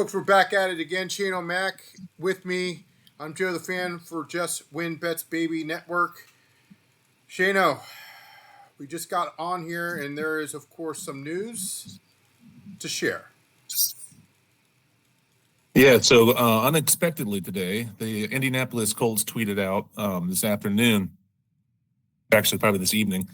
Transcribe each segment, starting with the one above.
Folks, we're back at it again. Shane O'Mac with me. I'm Joe the Fan for Just Win Bets Baby Network. Shano, we just got on here, and there is, of course, some news to share. Yeah, so unexpectedly today, the Indianapolis Colts tweeted out this afternoon, actually probably this evening,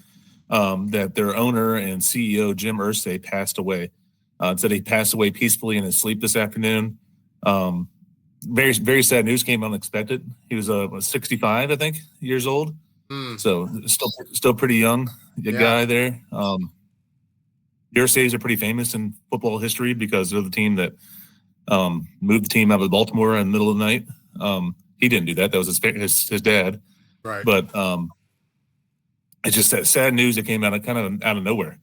that their owner and CEO, Jim Irsay, passed away. It said he passed away peacefully in his sleep this afternoon. Very, very sad news, came unexpected. He was 65, I think, years old. So still pretty young, guy there. The Irsays are pretty famous in football history because they're the team that moved the team out of Baltimore in the middle of the night. He didn't do that. That was his dad. Right. But it's just that sad news that came out of nowhere.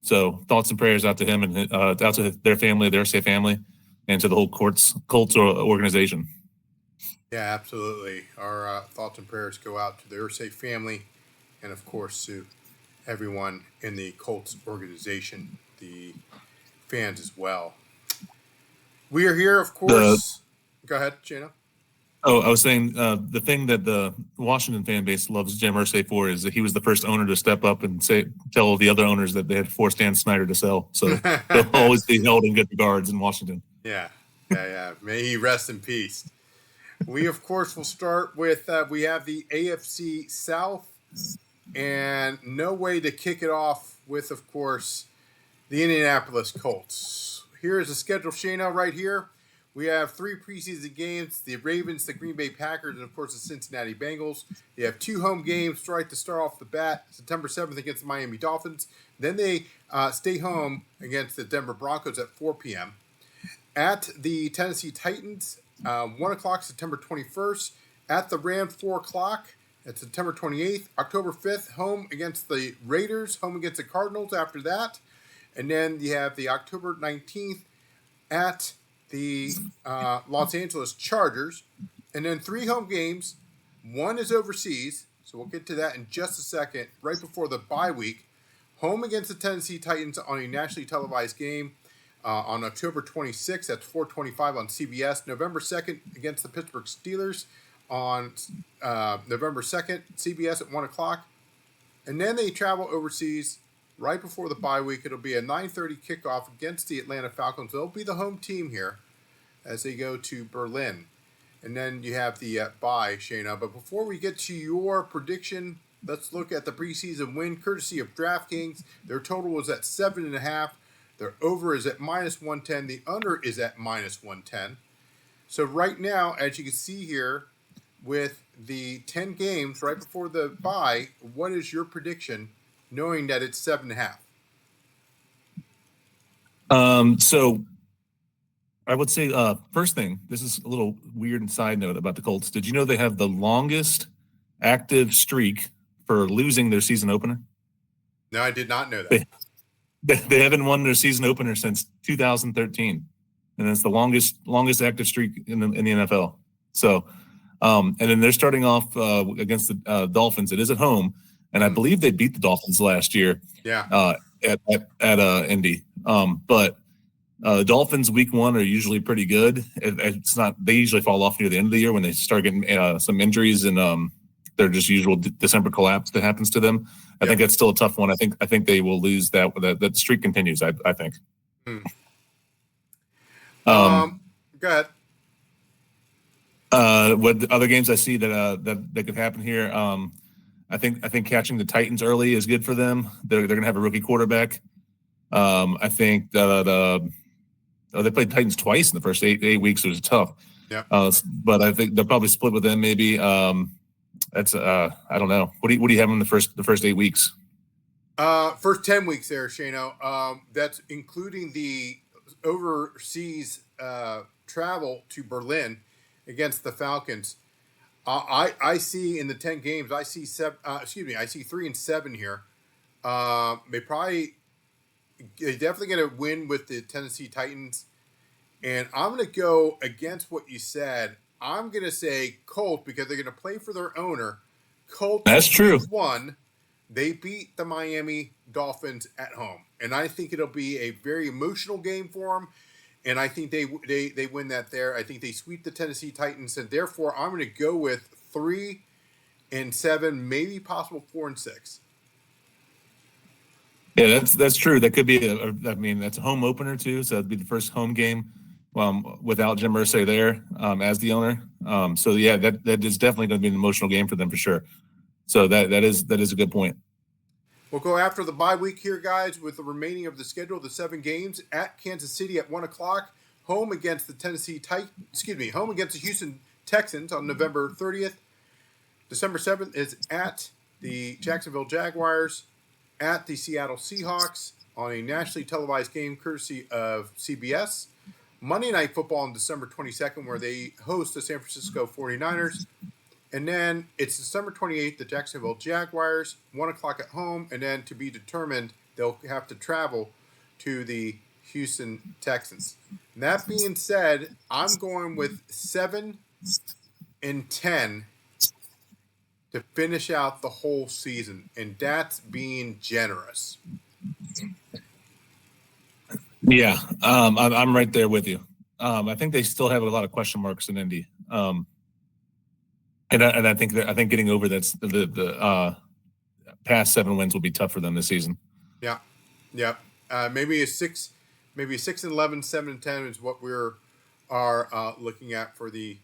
So thoughts and prayers out to him and out to their family, their Irsay family, and to the whole Colts organization. Yeah, absolutely. Our thoughts and prayers go out to the Irsay family and, of course, to everyone in the Colts organization, the fans as well. We are here, of course. Go ahead, Shano. Oh, I was saying the thing that the Washington fan base loves Jim Irsay for is that he was the first owner to step up and tell the other owners that they had forced Dan Snyder to sell. So they'll always be held in good regards in Washington. Yeah. May he rest in peace. We, of course, will start with we have the AFC South, and no way to kick it off with, of course, the Indianapolis Colts. Here is the schedule, Shana, right here. We have 3 preseason games, the Ravens, the Green Bay Packers, and, of course, the Cincinnati Bengals. You have 2 home games right to start off the bat, September 7th against the Miami Dolphins. Then they stay home against the Denver Broncos at 4 p.m. At the Tennessee Titans, 1 o'clock, September 21st. At the Rams, 4 o'clock. That's September 28th. October 5th, home against the Raiders, home against the Cardinals after that. And then you have the October 19th at the Los Angeles Chargers. And then 3 home games. 1 is overseas, so we'll get to that in just a second, right before the bye week. Home against the Tennessee Titans on a nationally televised game on October 26th. That's 4:25 on CBS. November 2nd against the Pittsburgh Steelers on November 2nd, CBS at 1 o'clock. And then they travel overseas right before the bye week. It'll be a 9:30 kickoff against the Atlanta Falcons. They'll be the home team here as they go to Berlin. And then you have the bye, Shayna. But before we get to your prediction, let's look at the preseason win, courtesy of DraftKings. Their total was at 7.5. Their over is at -110. The under is at -110. So right now, as you can see here, with the 10 games right before the bye, what is your prediction, knowing that it's 7.5? So I would say first thing, this is a little weird and side note about the Colts. Did you know they have the longest active streak for losing their season opener? No, I did not know that. They haven't won their season opener since 2013, and it's the longest active streak in the NFL. So, and then they're starting off against the Dolphins. It is at home, and I believe they beat the Dolphins last year. Yeah. At Indy. But Dolphins week 1 are usually pretty good. It's not. They usually fall off near the end of the year when they start getting some injuries and their just usual December collapse that happens to them. I think that's still a tough one. I think they will lose that. That streak continues. I think. Go ahead. What other games I see that could happen here? I think catching the Titans early is good for them. They're going to have a rookie quarterback. I think that they played Titans twice in the first eight weeks. It was tough. Yeah. But I think they'll probably split with them maybe. That's I don't know. What do you have in the first 8 weeks? First 10 weeks there, Shano. That's including the overseas travel to Berlin against the Falcons. I see in the 10 games, I see 3-7 here. They're definitely going to win with the Tennessee Titans. And I'm going to go against what you said. I'm going to say Colts because they're going to play for their owner. Colts. That's true. Won. They beat the Miami Dolphins at home. And I think it'll be a very emotional game for them. and I think they win that there. I think they sweep the Tennessee Titans, and therefore I'm going to go with 3-7, maybe possible 4-6. Yeah, that's true. That could be I mean, that's a home opener too, so that'd be the first home game without Jim Irsay there as the owner. So yeah, that is definitely going to be an emotional game for them for sure. So that is a good point. We'll go after the bye week here, guys, with the remaining of the schedule, the 7 games at Kansas City at 1:00, home against the home against the Houston Texans on November 30th. December 7th is at the Jacksonville Jaguars, at the Seattle Seahawks on a nationally televised game courtesy of CBS. Monday Night Football on December 22nd, where they host the San Francisco 49ers. And then it's December 28th, the Jacksonville Jaguars, 1:00 at home. And then to be determined, they'll have to travel to the Houston Texans. And that being said, I'm going with 7-10 to finish out the whole season. And that's being generous. Yeah, I'm right there with you. I think they still have a lot of question marks in Indy. And I think getting over that's the past 7 wins will be tough for them this season. Yeah. Maybe a 6-11, 7-10 is what are looking at for the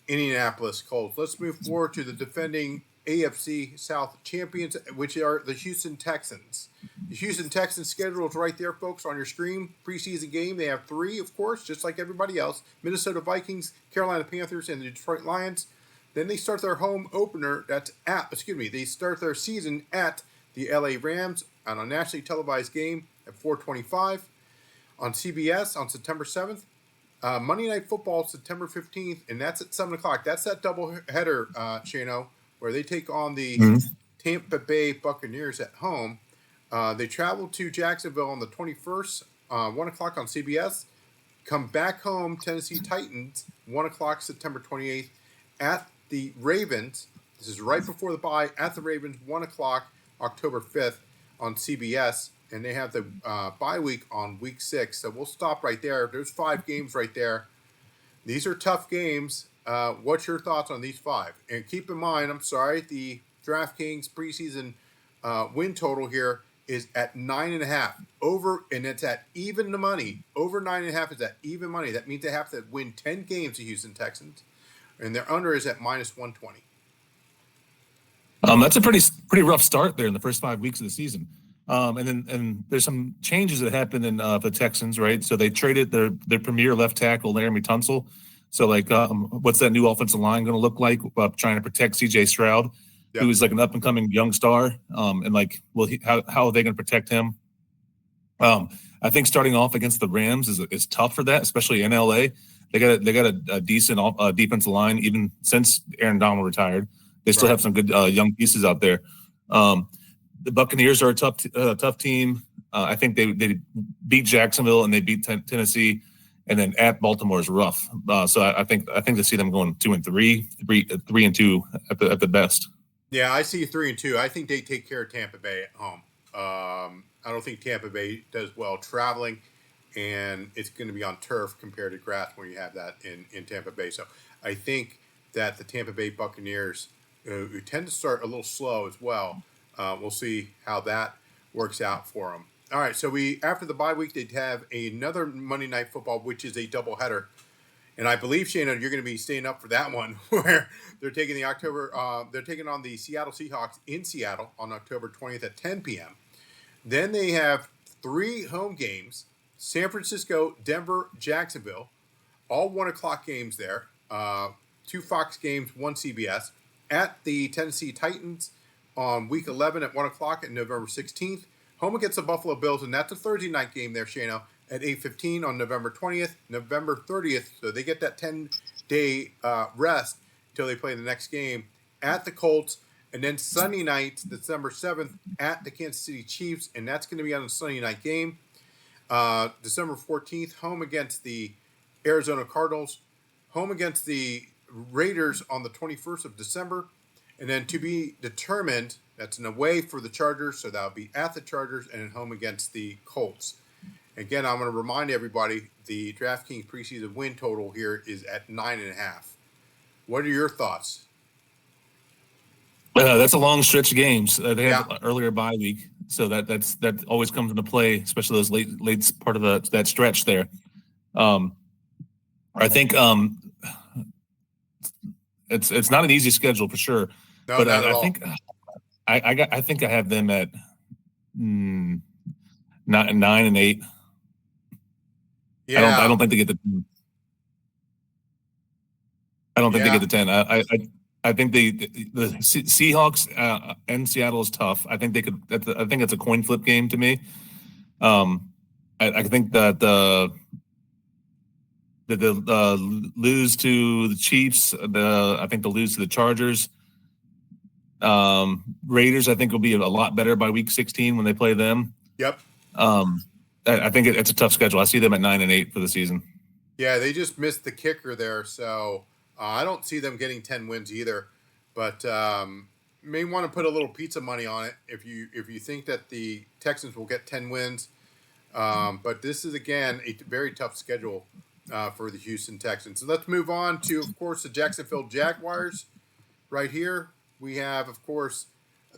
Indianapolis Colts. Let's move forward to the defending AFC South champions, which are the Houston Texans. The Houston Texans schedule is right there, folks, on your screen. Preseason game, they have 3, of course, just like everybody else. Minnesota Vikings, Carolina Panthers, and the Detroit Lions. Then they start their home opener. They start their season at the LA Rams on a nationally televised game at 4:25 on CBS on September 7th. Monday Night Football, September 15th, and that's at 7:00. That's that double header, Shano, where they take on the Tampa Bay Buccaneers at home. They travel to Jacksonville on the 21st, 1:00 on CBS. Come back home, Tennessee Titans, 1:00 September 28th at the Ravens. This is right before the bye at the Ravens, 1:00 October 5th on CBS. And they have the bye week on week 6. So we'll stop right there. There's 5 games right there. These are tough games. What's your thoughts on these 5? And keep in mind, the DraftKings preseason win total here is at 9.5 over, and it's at even the money. Over 9.5 is at even money. That means they have to win 10 games, the Houston Texans, and their under is at -120. That's a pretty rough start there in the first 5 weeks of the season. And there's some changes that happened in the Texans, right? So they traded their premier left tackle, Laramie Tunsil. So what's that new offensive line going to look like? Trying to protect C.J. Stroud, who is like an up and coming young star. How are they going to protect him? I think starting off against the Rams is tough for that, especially in L.A. They got a decent defensive line even since Aaron Donald retired. They still have some good young pieces out there. The Buccaneers are a tough team. I think they beat Jacksonville and they beat Tennessee, and then at Baltimore is rough. So I think to see them going 2-3, 3-2 at the best. Yeah, I see 3-2. I think they take care of Tampa Bay at home. I don't think Tampa Bay does well traveling, and it's going to be on turf compared to grass when you have that in Tampa Bay. So I think that the Tampa Bay Buccaneers, who tend to start a little slow as well, we'll see how that works out for them. All right, so after the bye week, they'd have another Monday Night Football, which is a doubleheader. And I believe, Shana, you're going to be staying up for that one, where they're taking they're taking on the Seattle Seahawks in Seattle on October 20th at 10 p.m. Then they have 3 home games: San Francisco, Denver, Jacksonville, all 1:00 games there. 2 Fox games, 1 CBS. At the Tennessee Titans on week 11 at 1:00 at November 16th. Home against the Buffalo Bills, and that's a Thursday night game there, Shano, at 8:15 on November 20th, November 30th. So they get that 10-day rest until they play the next game at the Colts. And then Sunday night, December 7th, at the Kansas City Chiefs, and that's going to be on a Sunday night game. December 14th, home against the Arizona Cardinals. Home against the Raiders on the 21st of December. And then to be determined, that's an away for the Chargers, so that'll be at the Chargers and at home against the Colts. Again, I'm going to remind everybody the DraftKings preseason win total here is at 9.5. What are your thoughts? That's a long stretch of games. They have Yeah. earlier bye week, so that always comes into play, especially those late part of that stretch there. I think it's not an easy schedule for sure, No, but not at I all. think I think I have them at 9-8. Yeah. I don't think they get the. I don't think they get the 10. I think the Seahawks and Seattle is tough. I think they could. I think it's a coin flip game to me. I think that they'll lose to the Chiefs. I think they'll lose to the Chargers. Raiders, I think, will be a lot better by week 16 when they play them. Yep. I think it's a tough schedule. I see them at 9-8 for the season. Yeah, they just missed the kicker there, so I don't see them getting 10 wins either. But may want to put a little pizza money on it if you think that the Texans will get 10 wins. But this is, again, a very tough schedule for the Houston Texans. So let's move on to, of course, the Jacksonville Jaguars. Right here, we have, of course,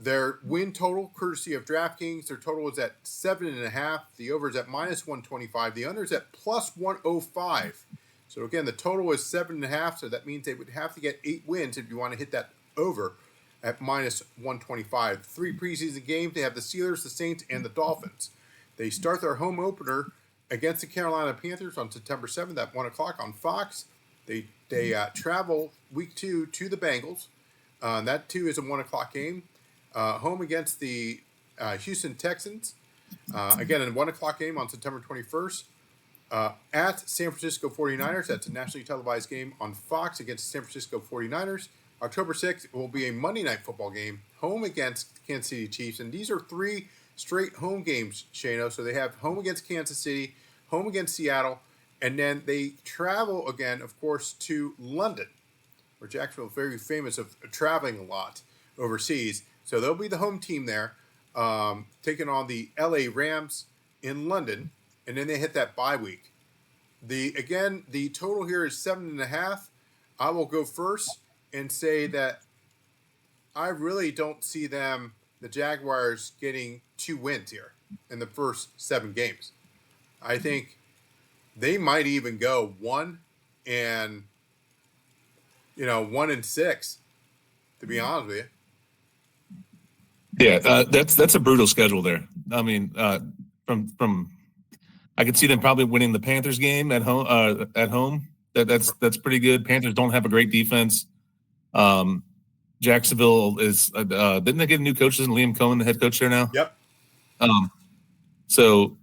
their win total, courtesy of DraftKings. Their total is at 7.5. The over is at -125. The under is at +105. So again, the total is 7.5. So that means they would have to get 8 wins if you want to hit that over at -125. 3 preseason games. They have the Steelers, the Saints, and the Dolphins. They start their home opener against the Carolina Panthers on September 7th at 1 o'clock on Fox. They travel week 2 to the Bengals. That too is a 1 o'clock game. Home against the Houston Texans. Again, a 1 o'clock game on September 21st. At San Francisco 49ers. That's a nationally televised game on Fox against the San Francisco 49ers. October 6th will be a Monday Night Football game. Home against Kansas City Chiefs. And these are 3 straight home games, Shano. So they have home against Kansas City, home against Seattle, and then they travel again, of course, to London, where Jacksonville is very famous of traveling a lot overseas. So they'll be the home team there, taking on the LA Rams in London, and then they hit that bye week. The total here is 7.5. I will go first and say that I really don't see the Jaguars, getting 2 wins here in the first 7 games. I think they might even go 1-6, to be honest with you. Yeah, that's a brutal schedule there. I mean, from I could see them probably winning the Panthers game at home. That's pretty good. Panthers don't have a great defense. Jacksonville is didn't they get new coaches and Liam Cohen, the head coach there now? Yep. So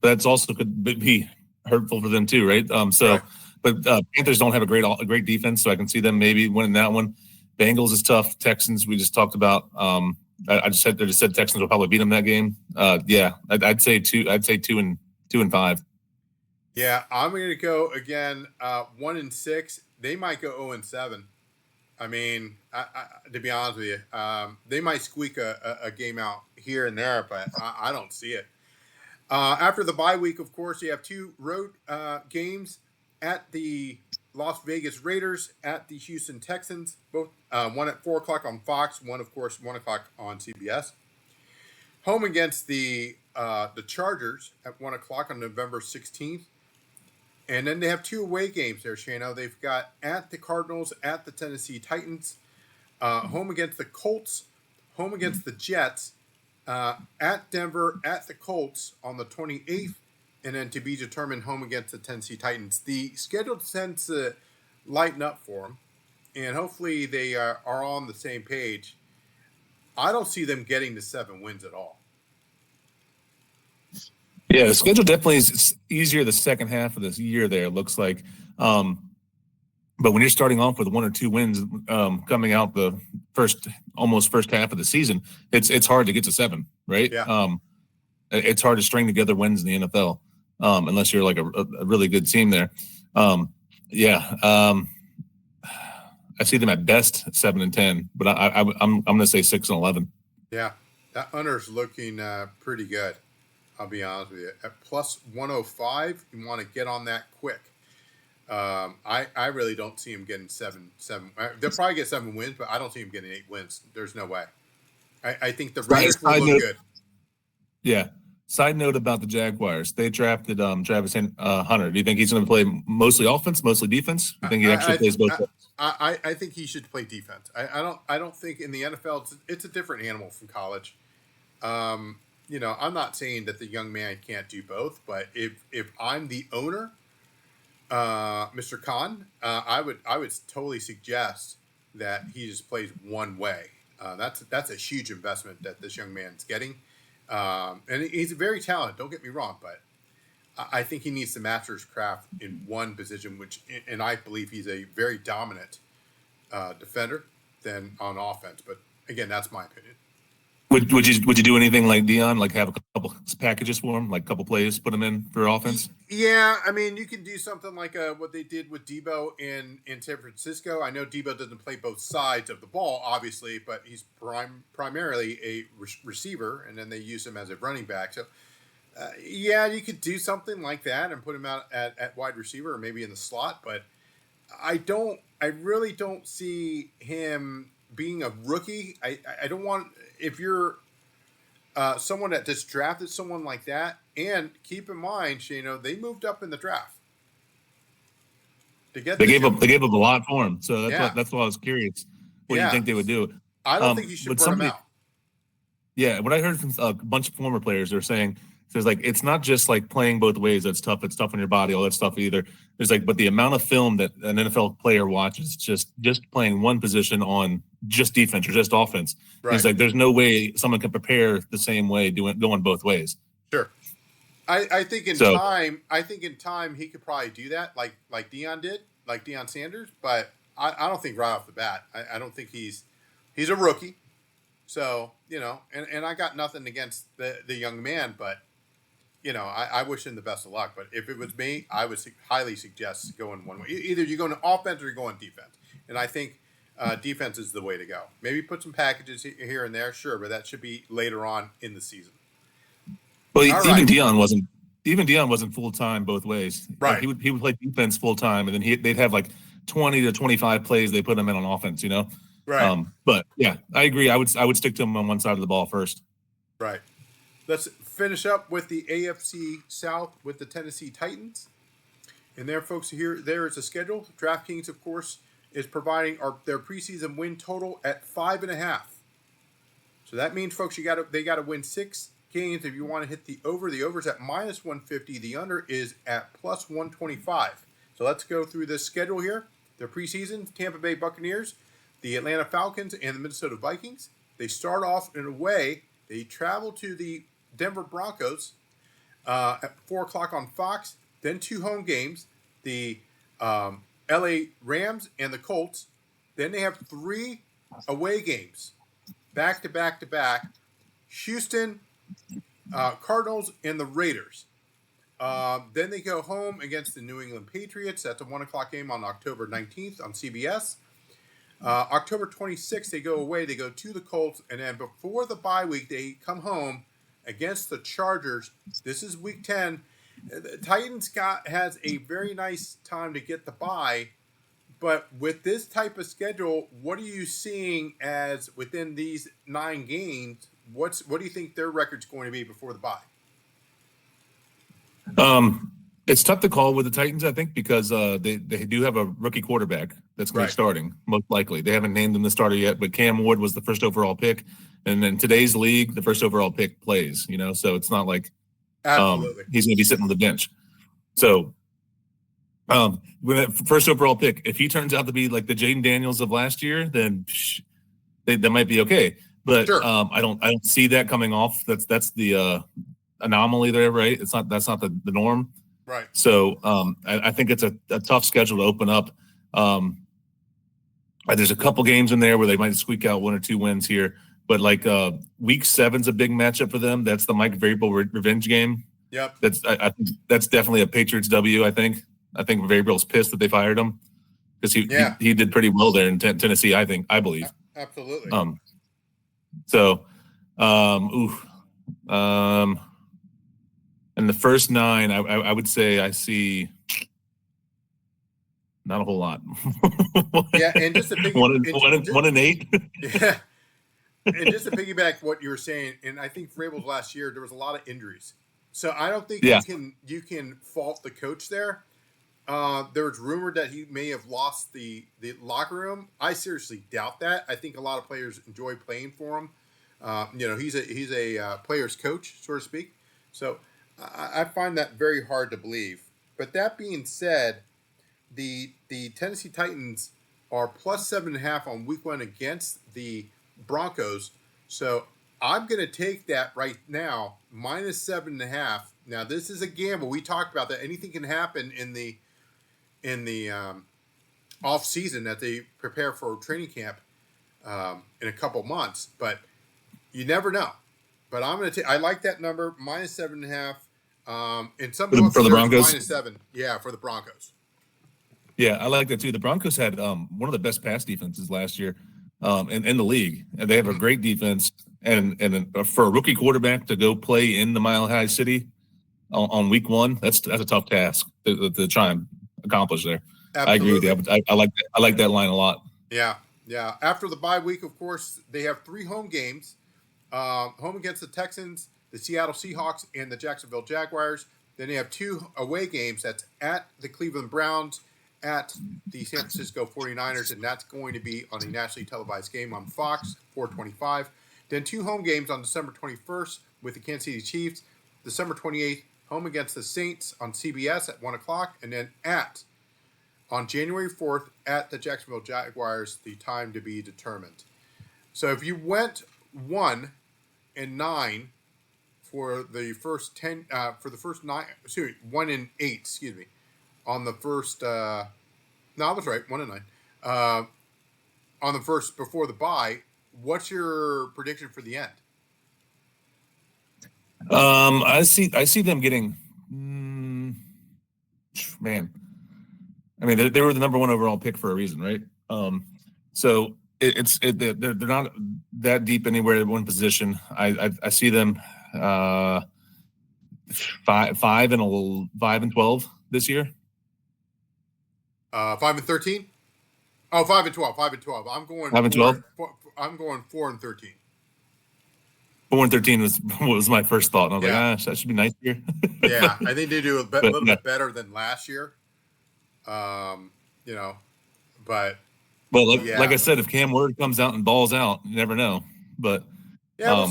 that's also could be hurtful for them too, right? Right. But Panthers don't have a great defense, so I can see them maybe winning that one. Bengals is tough. Texans we just talked about. I just said Texans will probably beat them that game. Yeah, I'd say 2 and 5. Yeah, I'm going to go again 1-6. They might go 0-7. I mean, to be honest with you, they might squeak a game out here and there, but I don't see it. After the bye week, of course, you have 2 road games at the Las Vegas Raiders, at the Houston Texans, both one at 4 o'clock on Fox, one, of course, 1 o'clock on CBS. Home against the Chargers at 1 o'clock on November 16th. And then they have 2 away games there, Shano. They've got at the Cardinals, at the Tennessee Titans, home against the Colts, home against the Jets, at Denver, at the Colts on the 28th, and then to be determined home against the Tennessee Titans. The schedule tends to lighten up for them, and hopefully they are on the same page. I don't see them getting to 7 wins at all. Yeah, the schedule definitely is easier the second half of this year there, it looks like. But when you're starting off with 1 or 2 wins coming out the first half of the season, it's hard to get to 7, right? Yeah. It's hard to string together wins in the NFL unless you're like a really good team there. I see them at best 7-10, but I'm going to say 6-11. Yeah, that under's looking pretty good. I'll be honest with you. At plus 105, you want to get on that quick. I really don't see him getting seven. They'll probably get 7 wins, but I don't see him getting 8 wins. There's no way. I think the Raiders will look good. Yeah. Side note about the Jaguars. They drafted Travis Hunter. Do you think he's going to play mostly offense, mostly defense? You think he actually plays both? I think he should play defense. I don't think in the NFL it's a different animal from college. I'm not saying that the young man can't do both, but if I'm the owner, Mr. Khan, I would totally suggest that he just plays one way. That's a huge investment that this young man's getting, and he's very talented. Don't get me wrong, but I think he needs to master his craft in one position, and I believe he's a very dominant defender than on offense. But again, that's my opinion. Would you do anything like Dion, like have a couple packages for him, like a couple plays, put him in for offense? Yeah, I mean, you can do something like what they did with Debo in San Francisco. I know Debo doesn't play both sides of the ball, obviously, but he's primarily a receiver, and then they use him as a running back. So, yeah, you could do something like that and put him out at wide receiver or maybe in the slot. But I really don't see him being a rookie. I don't want, if you're someone that just drafted someone like that, and keep in mind, Shano, they moved up in the draft to get. They gave up a lot for him, so that's why I was curious. What do you think they would do? I don't think you should burn him out. Yeah, what I heard from a bunch of former players, they're saying there's like it's not just like playing both ways that's tough. It's tough on your body, all that stuff either. There's like, but the amount of film that an NFL player watches just playing one position on just defense or just offense. Right. It's like there's no way someone can prepare the same way going both ways. Sure. I think in time he could probably do that like Dion did, like Deion Sanders, but I don't think right off the bat. I don't think he's a rookie. So, and I got nothing against the young man, but I wish him the best of luck. But if it was me, I would highly suggest going one way. Either you go into offense or you go on defense. And I think defense is the way to go. Maybe put some packages here and there, sure, but that should be later on in the season. Well, even Dion wasn't full time both ways. Right. Like he would play defense full time, and then they'd have like 20 to 25 plays they put him in on offense. Right. But yeah, I agree. I would stick to him on one side of the ball first. Right. Let's finish up with the AFC South with the Tennessee Titans. And there, folks, there is a schedule. DraftKings, of course, is providing their preseason win total at 5.5. So that means, folks, they got to win 6 games if you want to hit the over. The over's at minus 150. The under is at plus 125. So let's go through this schedule here. Their preseason: Tampa Bay Buccaneers, the Atlanta Falcons, and the Minnesota Vikings. They start off in a way. They travel to the Denver Broncos at 4 o'clock on Fox. Then 2 home games, the LA Rams and the Colts. Then they have 3 away games, back to back to back. Houston, Cardinals, and the Raiders. Then they go home against the New England Patriots. That's a 1 o'clock game on October 19th on CBS. October 26th, they go away. They go to the Colts. And then before the bye week, they come home against the Chargers. This is week 10. The Titans has a very nice time to get the bye. But with this type of schedule, what are you seeing as within these 9 games? What do you think their record's going to be before the bye? It's tough to call with the Titans, I think, because they do have a rookie quarterback that's going to be starting, most likely. They haven't named him the starter yet, but Cam Ward was the first overall pick. And in today's league, the first overall pick plays, so it's not like he's going to be sitting on the bench. So with that first overall pick, if he turns out to be like the Jaden Daniels of last year, then that might be okay. But sure. I don't see that coming off. That's the anomaly there, right? That's not the norm. Right. So I think it's a tough schedule to open up. There's a couple games in there where they might squeak out 1 or 2 wins here. But like week 7's a big matchup for them. That's the Mike Vrabel revenge game. Yep. I think that's definitely a Patriots W, I think. I think Vrabel's pissed that they fired him because he did pretty well there in Tennessee, I believe. Absolutely. And the first 9, I would say I see not a whole lot. Yeah, and just to one and 8. Yeah, and just to piggyback what you were saying, and I think Vrabel's last year there was a lot of injuries, so I don't think you can fault the coach there. There was rumored that he may have lost the locker room. I seriously doubt that. I think a lot of players enjoy playing for him. He's a player's coach, so to speak. So I find that very hard to believe. But that being said, the Tennessee Titans are plus 7.5 on week 1 against the Broncos. So I'm going to take that right now, minus 7.5. Now this is a gamble. We talked about that. Anything can happen in the off season that they prepare for training camp in a couple months, but you never know. But I'm going to I like that number, minus 7.5. And some for the Broncos, minus 7. Yeah, for the Broncos. Yeah, I like that too. The Broncos had one of the best pass defenses last year in the league, and they have a great defense. And for a rookie quarterback to go play in the Mile High City on week 1, that's a tough task to try and accomplish there. Absolutely. I agree with you. I like that line a lot. Yeah. After the bye week, of course, they have 3 home games: home against the Texans, the Seattle Seahawks, and the Jacksonville Jaguars. Then they have 2 away games. That's at the Cleveland Browns, at the San Francisco 49ers, and that's going to be on a nationally televised game on Fox, 4:25. Then 2 home games on December 21st with the Kansas City Chiefs, December 28th, home against the Saints on CBS at 1 o'clock, and then on January 4th at the Jacksonville Jaguars, the time to be determined. So if you went 1 and 9 for the first 10, for the first 9, 1 and 8, excuse me, on the first, no, I was right, 1 and 9, on the first before the bye, what's your prediction for the end? I see them getting, man. I mean, they were the number 1 overall pick for a reason, right? So they're not that deep anywhere in one position. I see them 5 and 12 this year. 5 and 13. Oh, 5 and 12. 5 and 12. I'm going 5 and 12. I'm going 4 and 13. 4 and 13 was my first thought. And I was like, gosh, that should be nice here. Yeah, I think they do a little bit better than last year. But like I said, if Cam Ward comes out and balls out, you never know. But yeah,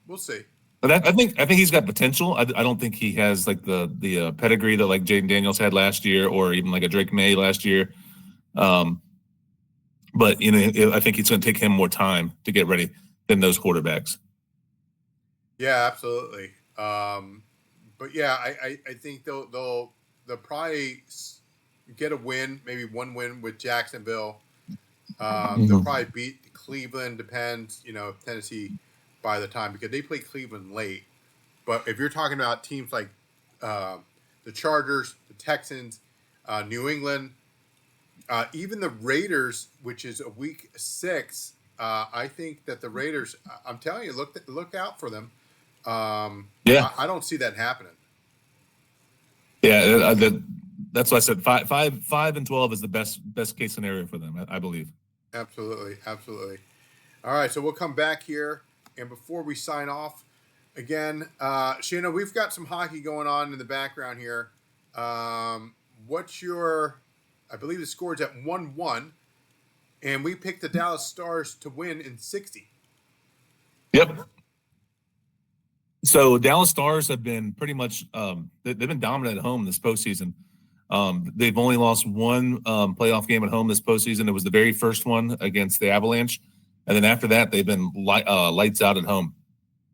we'll see. But I think he's got potential. I don't think he has like the pedigree that like Jaden Daniels had last year, or even like a Drake May last year. But I think it's going to take him more time to get ready than those quarterbacks. Yeah, absolutely. But yeah, I think they'll probably get a win, maybe 1 win with Jacksonville. They'll probably beat Cleveland. Depends, Tennessee by the time, because they play Cleveland late. But if you're talking about teams like the Chargers, the Texans, New England, even the Raiders, which is a week 6, I think that the Raiders, I'm telling you, look out for them. I don't see that happening. Yeah, that's why I said 5 and 12 is the best case scenario for them, I believe. Absolutely. All right, so we'll come back here, and before we sign off, again, Shana, we've got some hockey going on in the background here. What's your? I believe the score is at 1-1, and we picked the Dallas Stars to win in 60. Yep. So Dallas Stars have been pretty much they've been dominant at home this postseason. They've only lost 1 playoff game at home this postseason. It was the very first one against the Avalanche, and then after that, they've been lights out at home.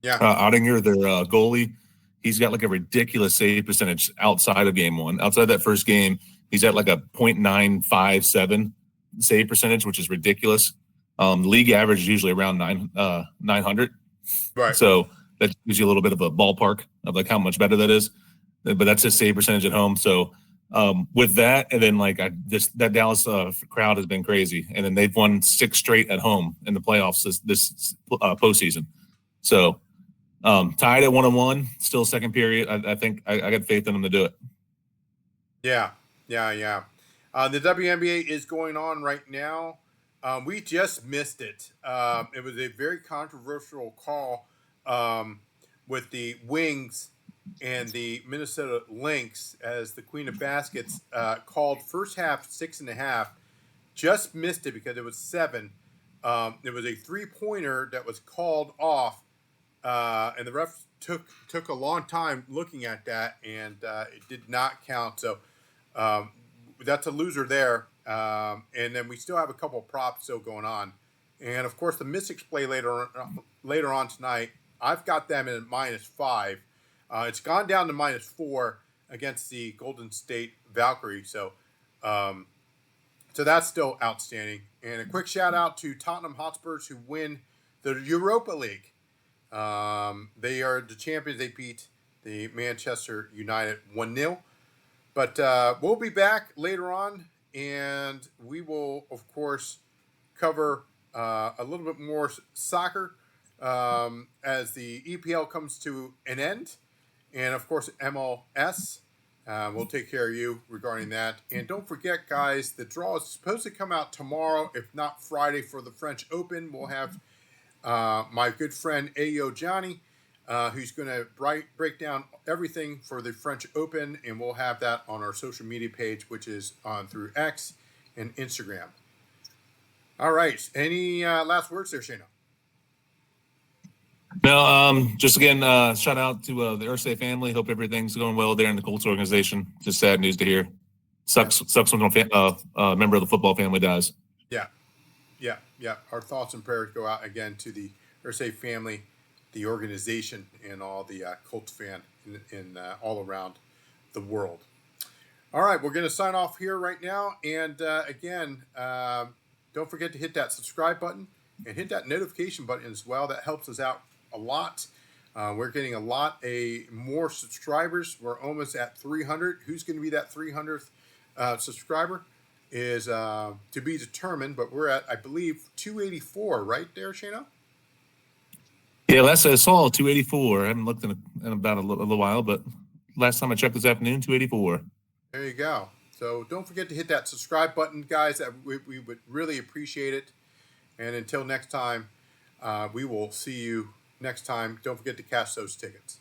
Yeah, Ottinger, their goalie, he's got like a ridiculous save percentage outside of game 1. Outside that first game, he's at like a .957 save percentage, which is ridiculous. The league average is usually around 900. Right. So that gives you a little bit of a ballpark of like how much better that is. But that's his save percentage at home. So with that, and then like that Dallas crowd has been crazy, and then they've won 6 straight at home in the playoffs this postseason. So Tied at 1-1, still second period. I think I got faith in them to do it. Yeah. The WNBA is going on right now. We just missed it. It was a very controversial call with the Wings and the Minnesota Lynx as the Queen of Baskets called first half 6.5. Just missed it because it was 7. It was a 3-pointer that was called off, and the ref took a long time looking at that, and it did not count. So that's a loser there. And then we still have a couple of props still going on, and of course the Mystics play later on tonight. I've got them in -5. It's gone down to -4 against the Golden State Valkyrie. So that's still outstanding. And a quick shout out to Tottenham Hotspurs, who win the Europa League. They are the champions. They beat the Manchester United 1-0. But we'll be back later on, and we will, of course, cover a little bit more soccer as the EPL comes to an end. And, of course, MLS. We'll take care of you regarding that. And don't forget, guys, the draw is supposed to come out tomorrow, if not Friday, for the French Open. We'll have my good friend Ayo Johnny, who's going to break down everything for the French Open, and we'll have that on our social media page, which is on through X and Instagram. All right. Any last words there, Shana? No, just again, shout out to the Irsay family. Hope everything's going well there in the Colts organization. Just sad news to hear. Sucks when a member of the football family dies. Yeah. Our thoughts and prayers go out again to the Irsay family, the organization, and all the Colts fan in all around the world. All right, we're going to sign off here right now. And again, don't forget to hit that subscribe button and hit that notification button as well. That helps us out a lot. We're getting a lot more subscribers. We're almost at 300. Who's going to be that 300th subscriber is to be determined, but we're at, I believe, 284 right there, Shana? Yeah, last I saw 284. I haven't looked in about a little while, but last time I checked this afternoon, 284. There you go. So don't forget to hit that subscribe button, guys. We would really appreciate it. And until next time, we will see you next time. Don't forget to cash those tickets.